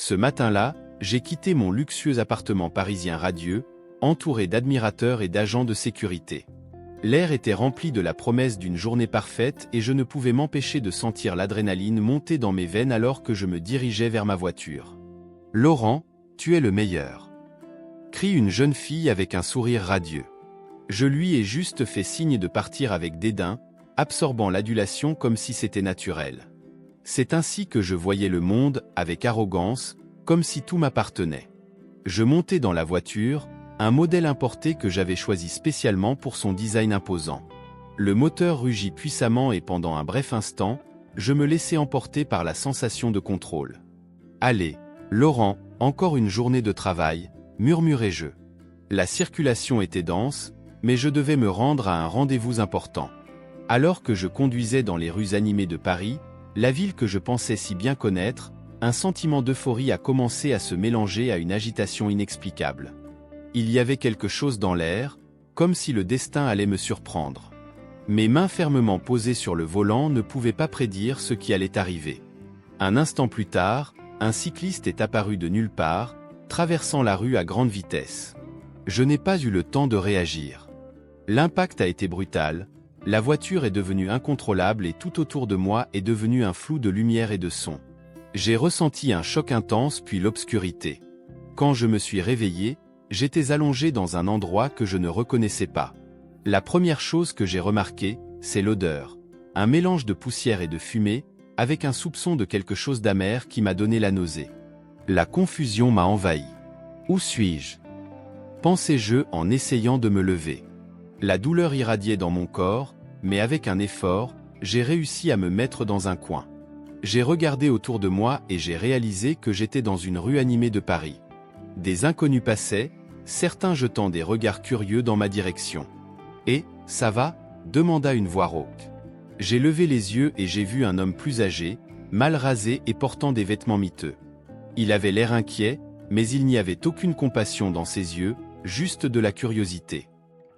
Ce matin-là, j'ai quitté mon luxueux appartement parisien radieux, entouré d'admirateurs et d'agents de sécurité. L'air était rempli de la promesse d'une journée parfaite et je ne pouvais m'empêcher de sentir l'adrénaline monter dans mes veines alors que je me dirigeais vers ma voiture. « Laurent, tu es le meilleur !» crie une jeune fille avec un sourire radieux. Je lui ai juste fait signe de partir avec dédain, absorbant l'adulation comme si c'était naturel. C'est ainsi que je voyais le monde, avec arrogance, comme si tout m'appartenait. Je montais dans la voiture, un modèle importé que j'avais choisi spécialement pour son design imposant. Le moteur rugit puissamment et pendant un bref instant, je me laissais emporter par la sensation de contrôle. « Allez, Laurent, encore une journée de travail », murmurai-je. La circulation était dense, mais je devais me rendre à un rendez-vous important. Alors que je conduisais dans les rues animées de Paris, la ville que je pensais si bien connaître, un sentiment d'euphorie a commencé à se mélanger à une agitation inexplicable. Il y avait quelque chose dans l'air, comme si le destin allait me surprendre. Mes mains fermement posées sur le volant ne pouvaient pas prédire ce qui allait arriver. Un instant plus tard, un cycliste est apparu de nulle part, traversant la rue à grande vitesse. Je n'ai pas eu le temps de réagir. L'impact a été brutal, la voiture est devenue incontrôlable et tout autour de moi est devenu un flou de lumière et de son. J'ai ressenti un choc intense puis l'obscurité. Quand je me suis réveillé, j'étais allongé dans un endroit que je ne reconnaissais pas. La première chose que j'ai remarquée, c'est l'odeur. Un mélange de poussière et de fumée, avec un soupçon de quelque chose d'amer qui m'a donné la nausée. La confusion m'a envahi. Où suis-je ? Pensais-je en essayant de me lever. La douleur irradiait dans mon corps, mais avec un effort, j'ai réussi à me mettre dans un coin. J'ai regardé autour de moi et j'ai réalisé que j'étais dans une rue animée de Paris. Des inconnus passaient, certains jetant des regards curieux dans ma direction. « Et, ça va ?» demanda une voix rauque. J'ai levé les yeux et j'ai vu un homme plus âgé, mal rasé et portant des vêtements miteux. Il avait l'air inquiet, mais il n'y avait aucune compassion dans ses yeux, juste de la curiosité.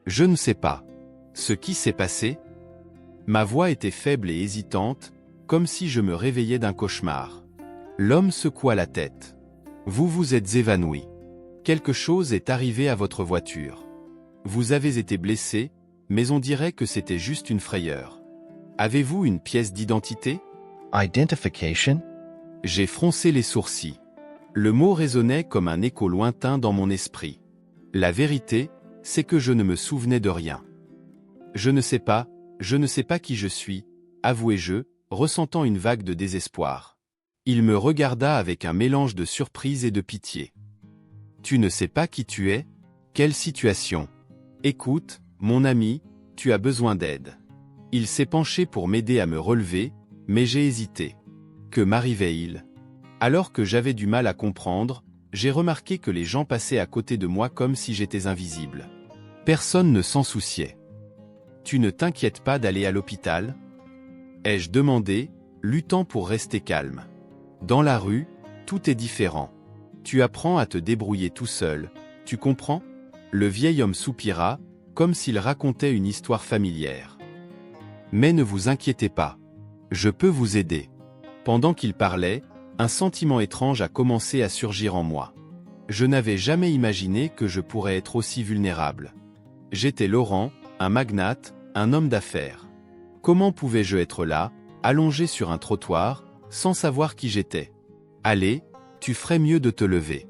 Je ne sais pas. Ce qui s'est passé ? Ma voix était faible et hésitante, comme si je me réveillais d'un cauchemar. L'homme secoua la tête. Vous vous êtes évanoui. Quelque chose est arrivé à votre voiture. Vous avez été blessé, mais on dirait que c'était juste une frayeur. Avez-vous une pièce d'identité ? Identification? J'ai froncé les sourcils. Le mot résonnait comme un écho lointain dans mon esprit. La vérité, c'est que je ne me souvenais de rien. Je ne sais pas qui je suis, avouai-je, ressentant une vague de désespoir. Il me regarda avec un mélange de surprise et de pitié. Tu ne sais pas qui tu es ? Quelle situation ? Écoute, mon ami, tu as besoin d'aide. Il s'est penché pour m'aider à me relever, mais j'ai hésité. Que m'arrivait-il ? Alors que j'avais du mal à comprendre, j'ai remarqué que les gens passaient à côté de moi comme si j'étais invisible. Personne ne s'en souciait. Tu ne t'inquiètes pas d'aller à l'hôpital ? Ai-je demandé, luttant pour rester calme. Dans la rue, tout est différent. Tu apprends à te débrouiller tout seul, tu comprends ? Le vieil homme soupira, comme s'il racontait une histoire familière. Mais ne vous inquiétez pas. Je peux vous aider. Pendant qu'il parlait, un sentiment étrange a commencé à surgir en moi. Je n'avais jamais imaginé que je pourrais être aussi vulnérable. J'étais Laurent, un magnate, un homme d'affaires. Comment pouvais-je être là, allongé sur un trottoir, sans savoir qui j'étais ? Allez, tu ferais mieux de te lever.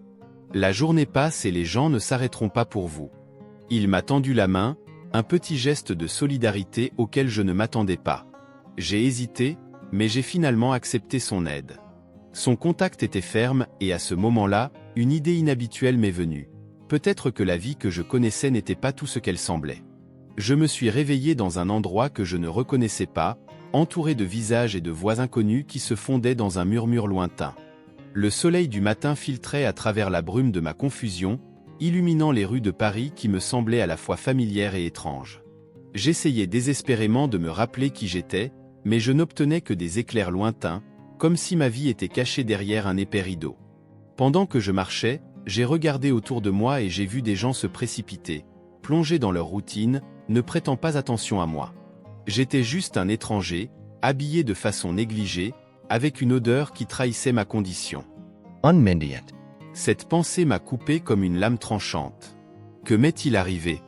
La journée passe et les gens ne s'arrêteront pas pour vous. Il m'a tendu la main, un petit geste de solidarité auquel je ne m'attendais pas. J'ai hésité, mais j'ai finalement accepté son aide. Son contact était ferme et à ce moment-là, une idée inhabituelle m'est venue. Peut-être que la vie que je connaissais n'était pas tout ce qu'elle semblait. Je me suis réveillé dans un endroit que je ne reconnaissais pas, entouré de visages et de voix inconnues qui se fondaient dans un murmure lointain. Le soleil du matin filtrait à travers la brume de ma confusion, illuminant les rues de Paris qui me semblaient à la fois familières et étranges. J'essayais désespérément de me rappeler qui j'étais, mais je n'obtenais que des éclairs lointains, comme si ma vie était cachée derrière un épais rideau. Pendant que je marchais, j'ai regardé autour de moi et j'ai vu des gens se précipiter, plongés dans leur routine, ne prêtant pas attention à moi. J'étais juste un étranger, habillé de façon négligée, avec une odeur qui trahissait ma condition. unmendiant. Cette pensée m'a coupé comme une lame tranchante. Que m'est-il arrivé?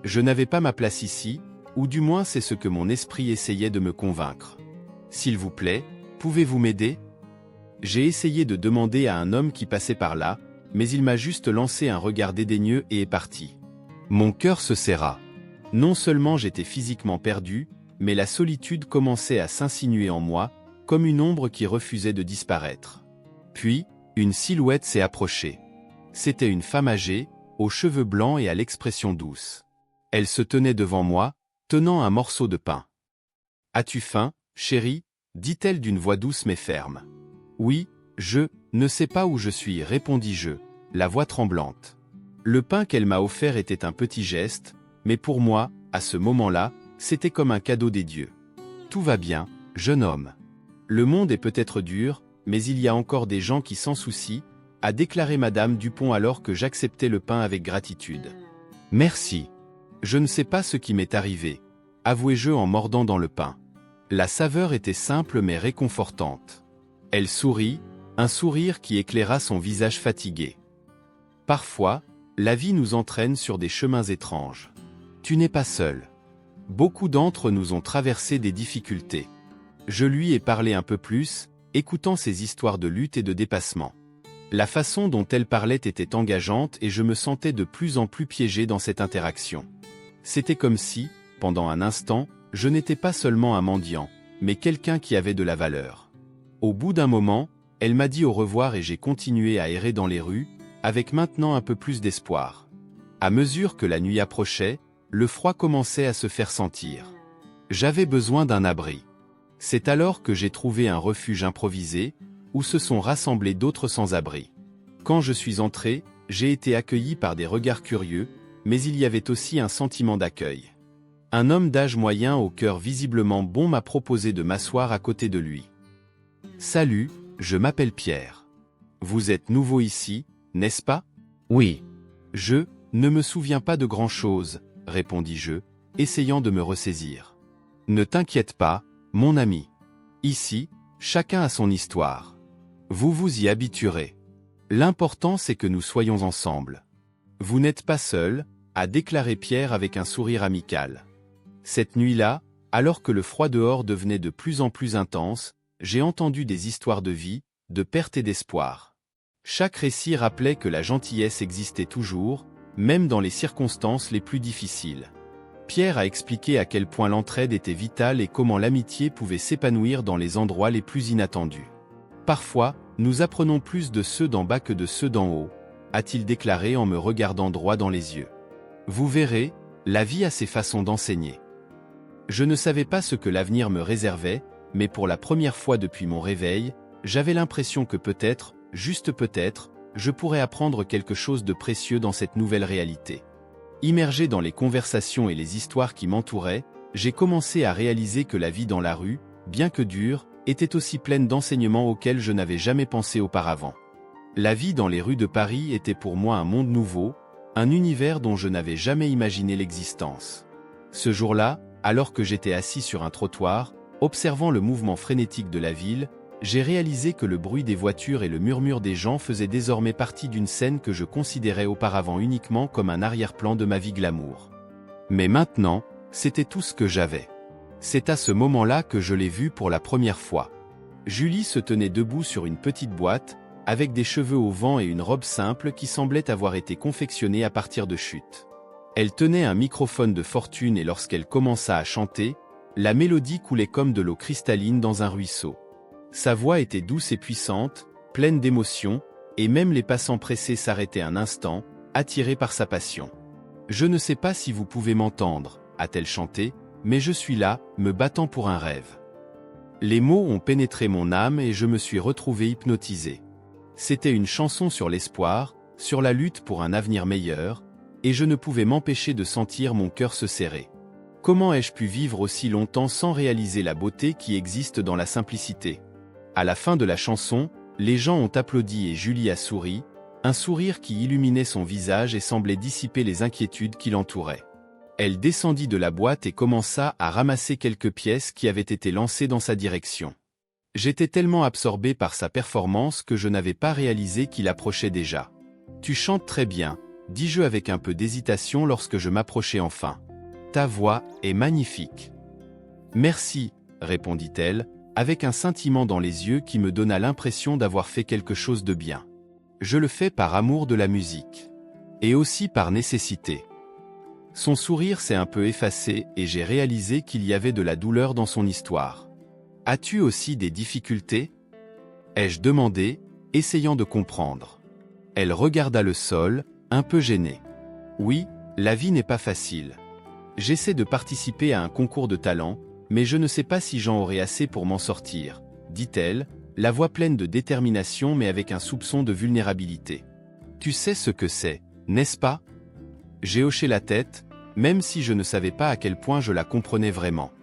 Je n'avais pas ma place ici, ou du moins c'est ce que mon esprit essayait de me convaincre. S'il vous plaît, pouvez-vous m'aider? J'ai essayé de demander à un homme qui passait par là, mais il m'a juste lancé un regard dédaigneux et est parti. Mon cœur se serra. Non seulement j'étais physiquement perdu, mais la solitude commençait à s'insinuer en moi, comme une ombre qui refusait de disparaître. Puis, une silhouette s'est approchée. C'était une femme âgée, aux cheveux blancs et à l'expression douce. Elle se tenait devant moi, tenant un morceau de pain. « As-tu faim, chérie ?» dit-elle d'une voix douce mais ferme. « Oui, je ne sais pas où je suis, répondis-je, la voix tremblante. Le pain qu'elle m'a offert était un petit geste, mais pour moi, à ce moment-là, c'était comme un cadeau des dieux. Tout va bien, jeune homme. Le monde est peut-être dur, mais il y a encore des gens qui s'en soucient, a déclaré Madame Dupont alors que j'acceptais le pain avec gratitude. Merci. Je ne sais pas ce qui m'est arrivé, avouai-je en mordant dans le pain. La saveur était simple mais réconfortante. Elle sourit, un sourire qui éclaira son visage fatigué. Parfois, la vie nous entraîne sur des chemins étranges. Tu n'es pas seul. Beaucoup d'entre nous ont traversé des difficultés. Je lui ai parlé un peu plus, écoutant ses histoires de lutte et de dépassement. La façon dont elle parlait était engageante et je me sentais de plus en plus piégé dans cette interaction. C'était comme si, pendant un instant, je n'étais pas seulement un mendiant, mais quelqu'un qui avait de la valeur. Au bout d'un moment, elle m'a dit au revoir et j'ai continué à errer dans les rues, avec maintenant un peu plus d'espoir. À mesure que la nuit approchait, le froid commençait à se faire sentir. J'avais besoin d'un abri. C'est alors que j'ai trouvé un refuge improvisé, où se sont rassemblés d'autres sans-abri. Quand je suis entré, j'ai été accueilli par des regards curieux, mais il y avait aussi un sentiment d'accueil. Un homme d'âge moyen au cœur visiblement bon m'a proposé de m'asseoir à côté de lui. « Salut, je m'appelle Pierre. Vous êtes nouveau ici, n'est-ce pas? » « Oui. » « Je ne me souviens pas de grand-chose, » répondis-je, essayant de me ressaisir. « Ne t'inquiète pas, mon ami. Ici, chacun a son histoire. Vous vous y habituerez. L'important c'est que nous soyons ensemble. Vous n'êtes pas seul, » a déclaré Pierre avec un sourire amical. Cette nuit-là, alors que le froid dehors devenait de plus en plus intense, j'ai entendu des histoires de vie, de perte et d'espoir. Chaque récit rappelait que la gentillesse existait toujours, même dans les circonstances les plus difficiles. Pierre a expliqué à quel point l'entraide était vitale et comment l'amitié pouvait s'épanouir dans les endroits les plus inattendus. Parfois, nous apprenons plus de ceux d'en bas que de ceux d'en haut, a-t-il déclaré en me regardant droit dans les yeux. Vous verrez, la vie a ses façons d'enseigner. Je ne savais pas ce que l'avenir me réservait, mais pour la première fois depuis mon réveil, j'avais l'impression que peut-être, juste peut-être, je pourrais apprendre quelque chose de précieux dans cette nouvelle réalité. Immergé dans les conversations et les histoires qui m'entouraient, j'ai commencé à réaliser que la vie dans la rue, bien que dure, était aussi pleine d'enseignements auxquels je n'avais jamais pensé auparavant. La vie dans les rues de Paris était pour moi un monde nouveau, un univers dont je n'avais jamais imaginé l'existence. Ce jour-là, alors que j'étais assis sur un trottoir, observant le mouvement frénétique de la ville, j'ai réalisé que le bruit des voitures et le murmure des gens faisaient désormais partie d'une scène que je considérais auparavant uniquement comme un arrière-plan de ma vie glamour. Mais maintenant, c'était tout ce que j'avais. C'est à ce moment-là que je l'ai vue pour la première fois. Julie se tenait debout sur une petite boîte, avec des cheveux au vent et une robe simple qui semblait avoir été confectionnée à partir de chutes. Elle tenait un microphone de fortune et lorsqu'elle commença à chanter, la mélodie coulait comme de l'eau cristalline dans un ruisseau. Sa voix était douce et puissante, pleine d'émotion, et même les passants pressés s'arrêtaient un instant, attirés par sa passion. « Je ne sais pas si vous pouvez m'entendre, » a-t-elle chanté, « mais je suis là, me battant pour un rêve. » Les mots ont pénétré mon âme et je me suis retrouvé hypnotisé. C'était une chanson sur l'espoir, sur la lutte pour un avenir meilleur, et je ne pouvais m'empêcher de sentir mon cœur se serrer. Comment ai-je pu vivre aussi longtemps sans réaliser la beauté qui existe dans la simplicité? À la fin de la chanson, les gens ont applaudi et Julie a souri, un sourire qui illuminait son visage et semblait dissiper les inquiétudes qui l'entouraient. Elle descendit de la boîte et commença à ramasser quelques pièces qui avaient été lancées dans sa direction. J'étais tellement absorbé par sa performance que je n'avais pas réalisé qu'il approchait déjà. Tu chantes très bien, dis-je avec un peu d'hésitation lorsque je m'approchai enfin. Ta voix est magnifique. Merci, répondit-elle, avec un scintillement dans les yeux qui me donna l'impression d'avoir fait quelque chose de bien. Je le fais par amour de la musique. Et aussi par nécessité. Son sourire s'est un peu effacé et j'ai réalisé qu'il y avait de la douleur dans son histoire. As-tu aussi des difficultés ? Ai-je demandé, essayant de comprendre. Elle regarda le sol, un peu gênée. Oui, la vie n'est pas facile. J'essaie de participer à un concours de talent, mais je ne sais pas si j'en aurai assez pour m'en sortir, dit-elle, la voix pleine de détermination mais avec un soupçon de vulnérabilité. Tu sais ce que c'est, n'est-ce pas ? J'ai hoché la tête, même si je ne savais pas à quel point je la comprenais vraiment.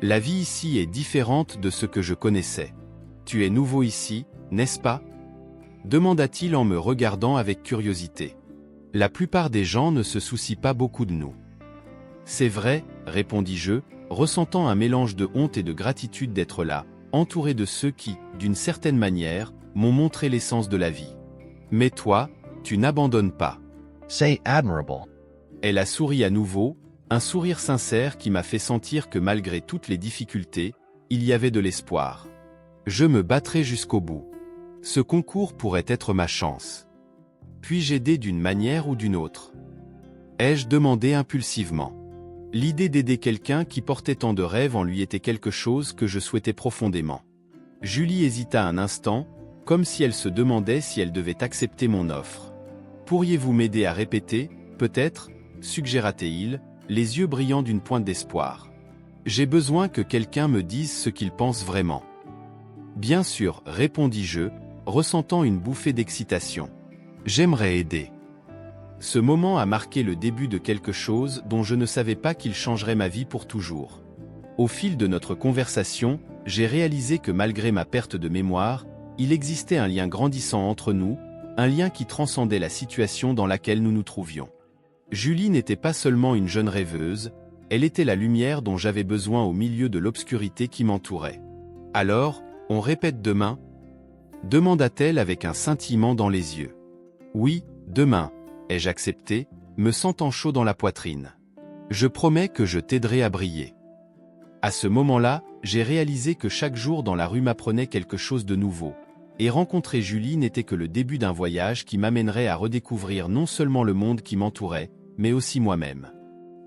La vie ici est différente de ce que je connaissais. Tu es nouveau ici, n'est-ce pas ? Demanda-t-il en me regardant avec curiosité. La plupart des gens ne se soucient pas beaucoup de nous. C'est vrai, répondis-je, ressentant un mélange de honte et de gratitude d'être là, entouré de ceux qui, d'une certaine manière, m'ont montré l'essence de la vie. Mais toi, tu n'abandonnes pas. Say admirable. Elle a souri à nouveau, un sourire sincère qui m'a fait sentir que malgré toutes les difficultés, il y avait de l'espoir. Je me battrai jusqu'au bout. Ce concours pourrait être ma chance. Puis-je aider d'une manière ou d'une autre ? Ai-je demandé impulsivement. L'idée d'aider quelqu'un qui portait tant de rêves en lui était quelque chose que je souhaitais profondément. Julie hésita un instant, comme si elle se demandait si elle devait accepter mon offre. Pourriez-vous m'aider à répéter, peut-être, suggéra-t-il, les yeux brillants d'une pointe d'espoir. J'ai besoin que quelqu'un me dise ce qu'il pense vraiment. Bien sûr, répondis-je, ressentant une bouffée d'excitation. J'aimerais aider. Ce moment a marqué le début de quelque chose dont je ne savais pas qu'il changerait ma vie pour toujours. Au fil de notre conversation, j'ai réalisé que malgré ma perte de mémoire, il existait un lien grandissant entre nous, un lien qui transcendait la situation dans laquelle nous nous trouvions. Julie n'était pas seulement une jeune rêveuse, elle était la lumière dont j'avais besoin au milieu de l'obscurité qui m'entourait. Alors, on répète demain ? Demanda-t-elle avec un scintillement dans les yeux. Oui, demain, ai-je accepté, me sentant chaud dans la poitrine. Je promets que je t'aiderai à briller. À ce moment-là, j'ai réalisé que chaque jour dans la rue m'apprenait quelque chose de nouveau. Et rencontrer Julie n'était que le début d'un voyage qui m'amènerait à redécouvrir non seulement le monde qui m'entourait, mais aussi moi-même.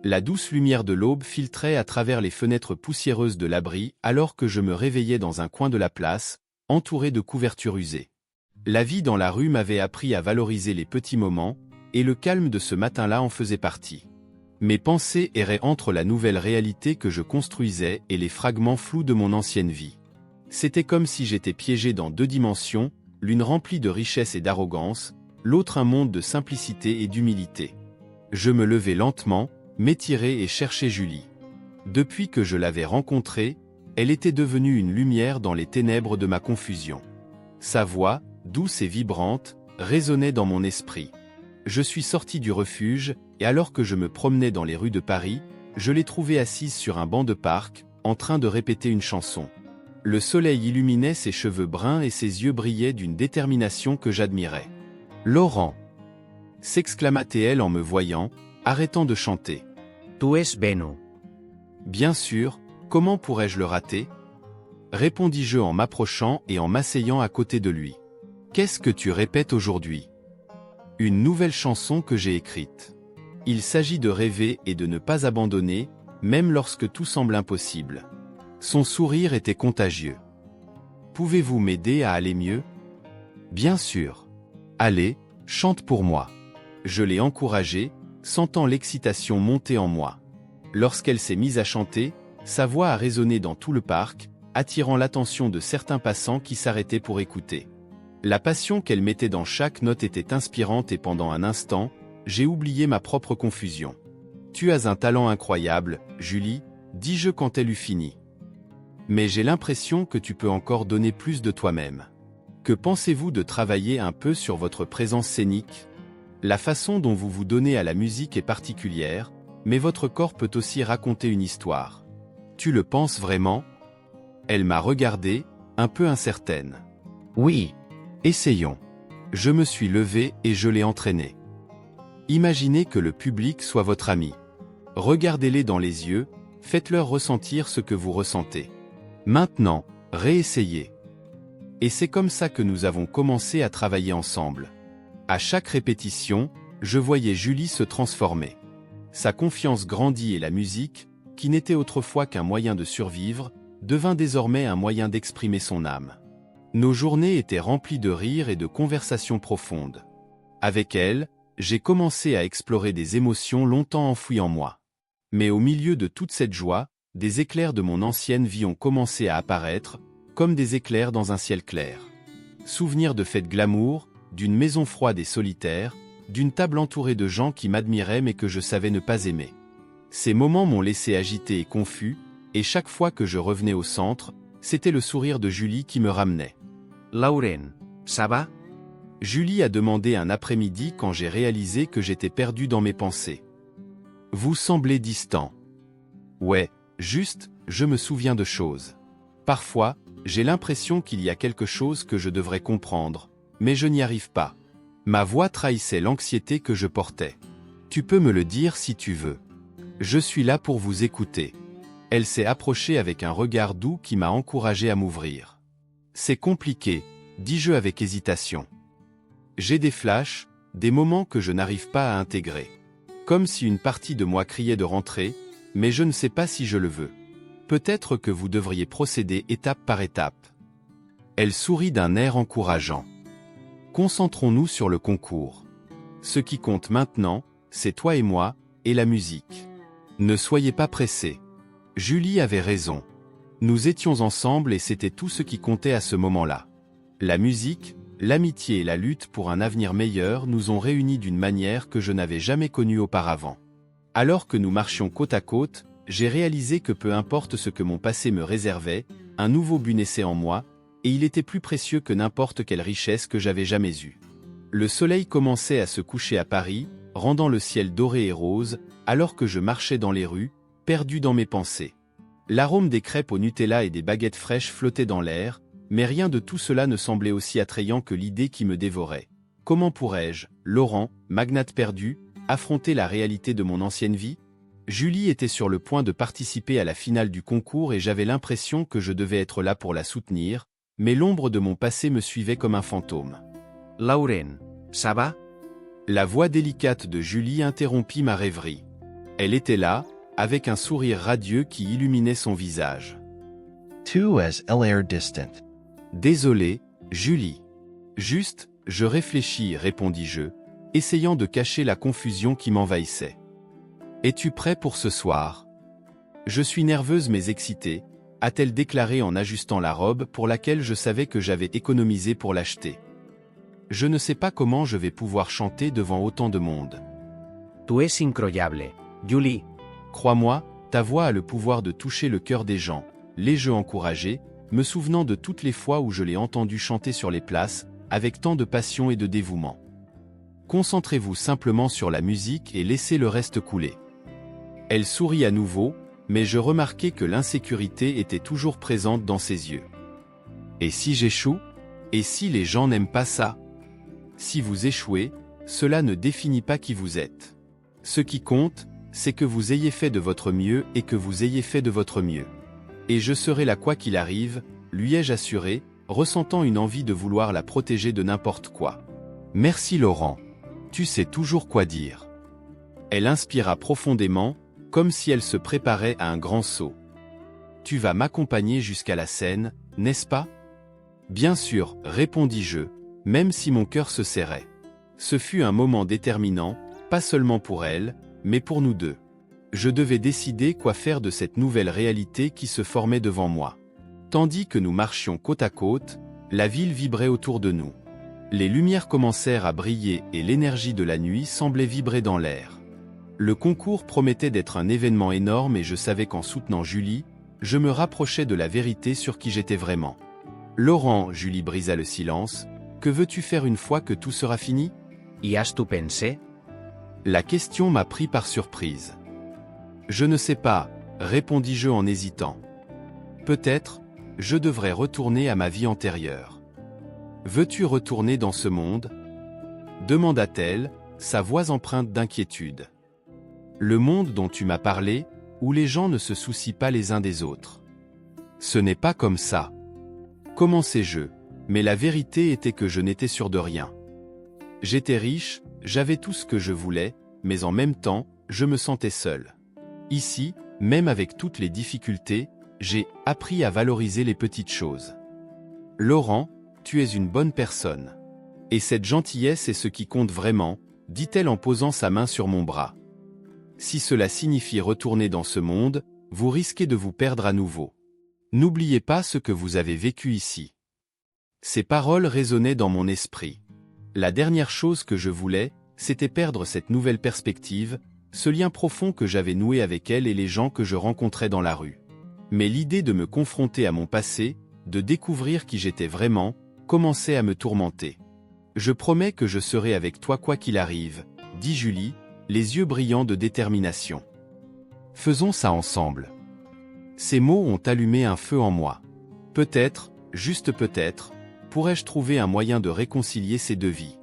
La douce lumière de l'aube filtrait à travers les fenêtres poussiéreuses de l'abri alors que je me réveillais dans un coin de la place, entouré de couvertures usées. La vie dans la rue m'avait appris à valoriser les petits moments, et le calme de ce matin-là en faisait partie. Mes pensées erraient entre la nouvelle réalité que je construisais et les fragments flous de mon ancienne vie. C'était comme si j'étais piégé dans deux dimensions, l'une remplie de richesse et d'arrogance, l'autre un monde de simplicité et d'humilité. Je me levai lentement, m'étirai et cherchai Julie. Depuis que je l'avais rencontrée, elle était devenue une lumière dans les ténèbres de ma confusion. Sa voix, douce et vibrante, résonnait dans mon esprit. Je suis sorti du refuge, et alors que je me promenais dans les rues de Paris, je l'ai trouvée assise sur un banc de parc, en train de répéter une chanson. Le soleil illuminait ses cheveux bruns et ses yeux brillaient d'une détermination que j'admirais. « Laurent !» s'exclama-t-elle en me voyant, arrêtant de chanter. « Tu es Beno. » Bien sûr, comment pourrais-je le rater ? Répondis-je en m'approchant et en m'asseyant à côté de lui. « Qu'est-ce que tu répètes aujourd'hui ? » Une nouvelle chanson que j'ai écrite. Il s'agit de rêver et de ne pas abandonner, même lorsque tout semble impossible. Son sourire était contagieux. Pouvez-vous m'aider à aller mieux ? Bien sûr. Allez, chante pour moi. Je l'ai encouragée, sentant l'excitation monter en moi. Lorsqu'elle s'est mise à chanter, sa voix a résonné dans tout le parc, attirant l'attention de certains passants qui s'arrêtaient pour écouter. La passion qu'elle mettait dans chaque note était inspirante et pendant un instant, j'ai oublié ma propre confusion. « Tu as un talent incroyable, Julie », dis-je quand elle eut fini. « Mais j'ai l'impression que tu peux encore donner plus de toi-même. Que pensez-vous de travailler un peu sur votre présence scénique ? La façon dont vous vous donnez à la musique est particulière, mais votre corps peut aussi raconter une histoire. Tu le penses vraiment ? Elle m'a regardé, un peu incertaine. Oui. Essayons. Je me suis levé et je l'ai entraînée. Imaginez que le public soit votre ami. Regardez-les dans les yeux, faites-leur ressentir ce que vous ressentez. Maintenant, réessayez. Et c'est comme ça que nous avons commencé à travailler ensemble. À chaque répétition, je voyais Julie se transformer. Sa confiance grandit et la musique, qui n'était autrefois qu'un moyen de survivre, devint désormais un moyen d'exprimer son âme. Nos journées étaient remplies de rires et de conversations profondes. Avec elle, j'ai commencé à explorer des émotions longtemps enfouies en moi. Mais au milieu de toute cette joie, des éclairs de mon ancienne vie ont commencé à apparaître, comme des éclairs dans un ciel clair. Souvenirs de fêtes glamour, d'une maison froide et solitaire, d'une table entourée de gens qui m'admiraient mais que je savais ne pas aimer. Ces moments m'ont laissé agité et confus, et chaque fois que je revenais au centre, c'était le sourire de Julie qui me ramenait. Lauren, ça va? Julie a demandé un après-midi quand j'ai réalisé que j'étais perdu dans mes pensées. Vous semblez distant. Ouais, juste, je me souviens de choses. Parfois, j'ai l'impression qu'il y a quelque chose que je devrais comprendre, mais je n'y arrive pas. Ma voix trahissait l'anxiété que je portais. Tu peux me le dire si tu veux. Je suis là pour vous écouter. Elle s'est approchée avec un regard doux qui m'a encouragé à m'ouvrir. C'est compliqué, dis-je avec hésitation. J'ai des flashs, des moments que je n'arrive pas à intégrer. Comme si une partie de moi criait de rentrer, mais je ne sais pas si je le veux. Peut-être que vous devriez procéder étape par étape. Elle sourit d'un air encourageant. Concentrons-nous sur le concours. Ce qui compte maintenant, c'est toi et moi, et la musique. Ne soyez pas pressés. Julie avait raison. Nous étions ensemble et c'était tout ce qui comptait à ce moment-là. La musique, l'amitié et la lutte pour un avenir meilleur nous ont réunis d'une manière que je n'avais jamais connue auparavant. Alors que nous marchions côte à côte, j'ai réalisé que peu importe ce que mon passé me réservait, un nouveau but naissait en moi, et il était plus précieux que n'importe quelle richesse que j'avais jamais eue. Le soleil commençait à se coucher à Paris, rendant le ciel doré et rose, alors que je marchais dans les rues, perdu dans mes pensées. L'arôme des crêpes au Nutella et des baguettes fraîches flottait dans l'air, mais rien de tout cela ne semblait aussi attrayant que l'idée qui me dévorait. Comment pourrais-je, Laurent, magnate perdu, affronter la réalité de mon ancienne vie? Julie était sur le point de participer à la finale du concours et j'avais l'impression que je devais être là pour la soutenir, mais l'ombre de mon passé me suivait comme un fantôme. Lauren, ça va? La voix délicate de Julie interrompit ma rêverie. Elle était là, avec un sourire radieux qui illuminait son visage. Too as l'air distant. Désolé, Julie. Juste, je réfléchis, répondis-je, essayant de cacher la confusion qui m'envahissait. Es-tu prêt pour ce soir? Je suis nerveuse mais excitée, a-t-elle déclaré en ajustant la robe pour laquelle je savais que j'avais économisé pour l'acheter. Je ne sais pas comment je vais pouvoir chanter devant autant de monde. Tu es incroyable, Julie. Crois-moi, ta voix a le pouvoir de toucher le cœur des gens, l'ai-je encouragé, me souvenant de toutes les fois où je l'ai entendu chanter sur les places, avec tant de passion et de dévouement. Concentrez-vous simplement sur la musique et laissez le reste couler. Elle sourit à nouveau, mais je remarquai que l'insécurité était toujours présente dans ses yeux. Et si j'échoue? Et si les gens n'aiment pas ça? Si vous échouez, cela ne définit pas qui vous êtes. Ce qui compte, c'est que vous ayez fait de votre mieux et que vous ayez fait de votre mieux. Et je serai là quoi qu'il arrive, lui ai-je assuré, ressentant une envie de vouloir la protéger de n'importe quoi. Merci Laurent. Tu sais toujours quoi dire. Elle inspira profondément, comme si elle se préparait à un grand saut. Tu vas m'accompagner jusqu'à la scène, n'est-ce pas? Bien sûr, répondis-je, même si mon cœur se serrait. Ce fut un moment déterminant, pas seulement pour elle, mais pour nous deux. Je devais décider quoi faire de cette nouvelle réalité qui se formait devant moi. Tandis que nous marchions côte à côte, la ville vibrait autour de nous. Les lumières commencèrent à briller et l'énergie de la nuit semblait vibrer dans l'air. Le concours promettait d'être un événement énorme et je savais qu'en soutenant Julie, je me rapprochais de la vérité sur qui j'étais vraiment. Laurent, Julie brisa le silence, que veux-tu faire une fois que tout sera fini? Y has-tu pensé? La question m'a pris par surprise. Je ne sais pas, répondis-je en hésitant. Peut-être, je devrais retourner à ma vie antérieure. Veux-tu retourner dans ce monde ? Demanda-t-elle, sa voix empreinte d'inquiétude. Le monde dont tu m'as parlé, où les gens ne se soucient pas les uns des autres. Ce n'est pas comme ça. Commençai-je, mais la vérité était que je n'étais sûr de rien. J'étais riche, j'avais tout ce que je voulais, mais en même temps, je me sentais seul. Ici, même avec toutes les difficultés, j'ai appris à valoriser les petites choses. Laurent, tu es une bonne personne. Et cette gentillesse est ce qui compte vraiment, dit-elle en posant sa main sur mon bras. Si cela signifie retourner dans ce monde, vous risquez de vous perdre à nouveau. N'oubliez pas ce que vous avez vécu ici. Ces paroles résonnaient dans mon esprit. La dernière chose que je voulais, c'était perdre cette nouvelle perspective, ce lien profond que j'avais noué avec elle et les gens que je rencontrais dans la rue. Mais l'idée de me confronter à mon passé, de découvrir qui j'étais vraiment, commençait à me tourmenter. Je promets que je serai avec toi quoi qu'il arrive, dit Julie, les yeux brillants de détermination. Faisons ça ensemble. Ces mots ont allumé un feu en moi. Peut-être, juste peut-être, pourrais-je trouver un moyen de réconcilier ces deux vies.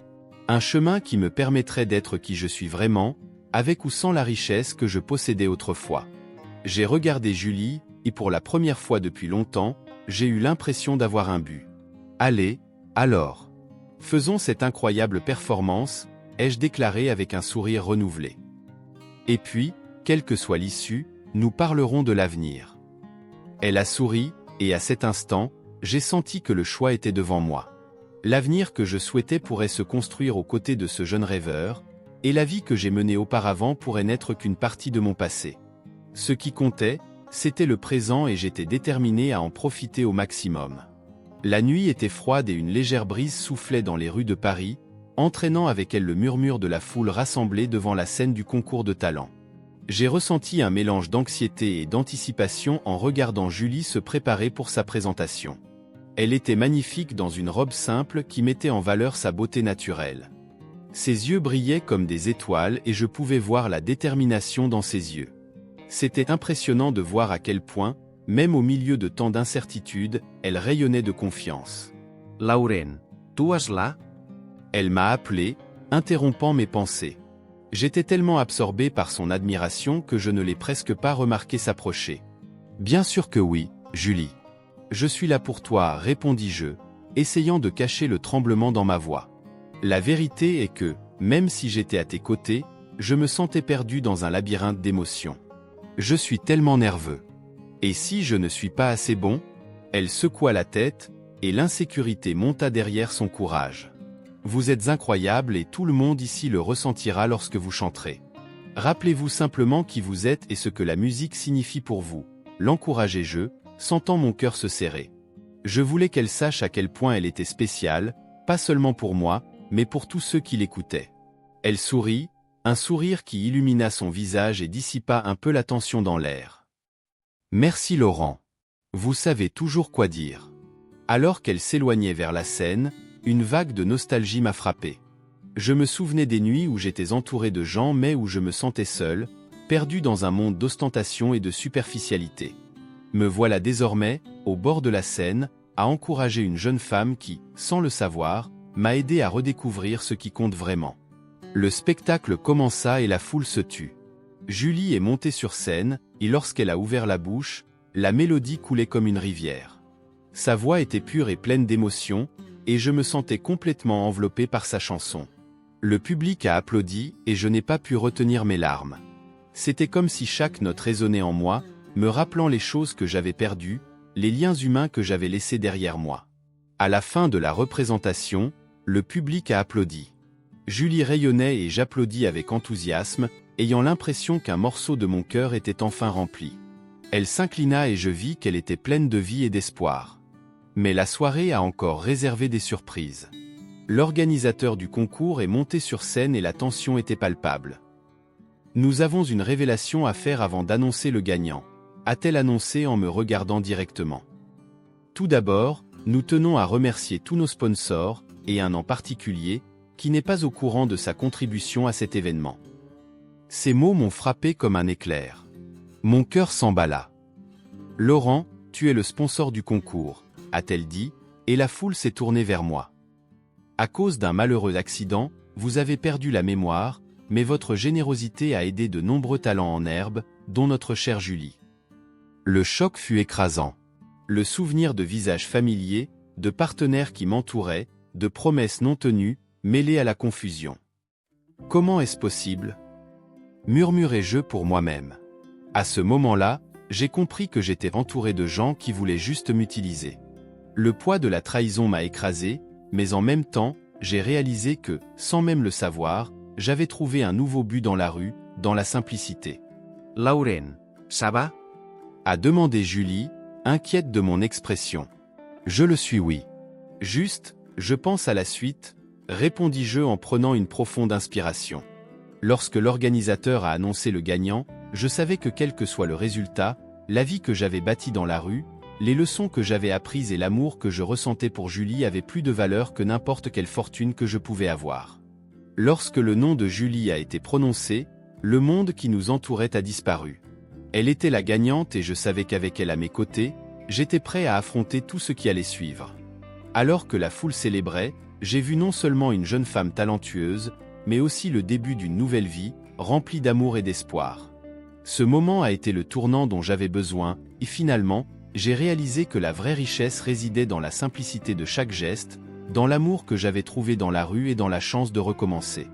Un chemin qui me permettrait d'être qui je suis vraiment, avec ou sans la richesse que je possédais autrefois. J'ai regardé Julie, et pour la première fois depuis longtemps, j'ai eu l'impression d'avoir un but. Allez, alors. Faisons cette incroyable performance, ai-je déclaré avec un sourire renouvelé. Et puis, quelle que soit l'issue, nous parlerons de l'avenir. Elle a souri, et à cet instant, j'ai senti que le choix était devant moi. L'avenir que je souhaitais pourrait se construire aux côtés de ce jeune rêveur, et la vie que j'ai menée auparavant pourrait n'être qu'une partie de mon passé. Ce qui comptait, c'était le présent et j'étais déterminé à en profiter au maximum. La nuit était froide et une légère brise soufflait dans les rues de Paris, entraînant avec elle le murmure de la foule rassemblée devant la scène du concours de talent. J'ai ressenti un mélange d'anxiété et d'anticipation en regardant Julie se préparer pour sa présentation. Elle était magnifique dans une robe simple qui mettait en valeur sa beauté naturelle. Ses yeux brillaient comme des étoiles et je pouvais voir la détermination dans ses yeux. C'était impressionnant de voir à quel point, même au milieu de tant d'incertitudes, elle rayonnait de confiance. Lauren, tu es là? Elle m'a appelé, interrompant mes pensées. J'étais tellement absorbé par son admiration que je ne l'ai presque pas remarqué s'approcher. Bien sûr que oui, Julie. Je suis là pour toi, répondis-je, essayant de cacher le tremblement dans ma voix. La vérité est que, même si j'étais à tes côtés, je me sentais perdu dans un labyrinthe d'émotions. Je suis tellement nerveux. Et si je ne suis pas assez bon? Elle secoua la tête, et l'insécurité monta derrière son courage. Vous êtes incroyable et tout le monde ici le ressentira lorsque vous chanterez. Rappelez-vous simplement qui vous êtes et ce que la musique signifie pour vous. L'encourageai-je, sentant mon cœur se serrer. Je voulais qu'elle sache à quel point elle était spéciale, pas seulement pour moi, mais pour tous ceux qui l'écoutaient. Elle sourit, un sourire qui illumina son visage et dissipa un peu la tension dans l'air. Merci Laurent. Vous savez toujours quoi dire. Alors qu'elle s'éloignait vers la scène, une vague de nostalgie m'a frappé. Je me souvenais des nuits où j'étais entouré de gens mais où je me sentais seul, perdu dans un monde d'ostentation et de superficialité. Me voilà désormais, au bord de la Seine, à encourager une jeune femme qui, sans le savoir, m'a aidé à redécouvrir ce qui compte vraiment. Le spectacle commença et la foule se tut. Julie est montée sur scène, et lorsqu'elle a ouvert la bouche, la mélodie coulait comme une rivière. Sa voix était pure et pleine d'émotion, et je me sentais complètement enveloppé par sa chanson. Le public a applaudi et je n'ai pas pu retenir mes larmes. C'était comme si chaque note résonnait en moi, me rappelant les choses que j'avais perdues, les liens humains que j'avais laissés derrière moi. À la fin de la représentation, le public a applaudi. Julie rayonnait et j'applaudis avec enthousiasme, ayant l'impression qu'un morceau de mon cœur était enfin rempli. Elle s'inclina et je vis qu'elle était pleine de vie et d'espoir. Mais la soirée a encore réservé des surprises. L'organisateur du concours est monté sur scène et la tension était palpable. Nous avons une révélation à faire avant d'annoncer le gagnant, a-t-elle annoncé en me regardant directement. Tout d'abord, nous tenons à remercier tous nos sponsors, et un en particulier, qui n'est pas au courant de sa contribution à cet événement. Ces mots m'ont frappé comme un éclair. Mon cœur s'emballa. Laurent, tu es le sponsor du concours, a-t-elle dit, et la foule s'est tournée vers moi. À cause d'un malheureux accident, vous avez perdu la mémoire, mais votre générosité a aidé de nombreux talents en herbe, dont notre chère Julie. Le choc fut écrasant. Le souvenir de visages familiers, de partenaires qui m'entouraient, de promesses non tenues, mêlées à la confusion. Comment est-ce possible ? Murmurai-je pour moi-même. À ce moment-là, j'ai compris que j'étais entouré de gens qui voulaient juste m'utiliser. Le poids de la trahison m'a écrasé, mais en même temps, j'ai réalisé que, sans même le savoir, j'avais trouvé un nouveau but dans la rue, dans la simplicité. Lauren, ça va? A demandé Julie, inquiète de mon expression. Je le suis, oui. Juste, je pense à la suite, répondis-je en prenant une profonde inspiration. Lorsque l'organisateur a annoncé le gagnant, je savais que quel que soit le résultat, la vie que j'avais bâtie dans la rue, les leçons que j'avais apprises et l'amour que je ressentais pour Julie avaient plus de valeur que n'importe quelle fortune que je pouvais avoir. Lorsque le nom de Julie a été prononcé, le monde qui nous entourait a disparu. Elle était la gagnante et je savais qu'avec elle à mes côtés, j'étais prêt à affronter tout ce qui allait suivre. Alors que la foule célébrait, j'ai vu non seulement une jeune femme talentueuse, mais aussi le début d'une nouvelle vie, remplie d'amour et d'espoir. Ce moment a été le tournant dont j'avais besoin, et finalement, j'ai réalisé que la vraie richesse résidait dans la simplicité de chaque geste, dans l'amour que j'avais trouvé dans la rue et dans la chance de recommencer.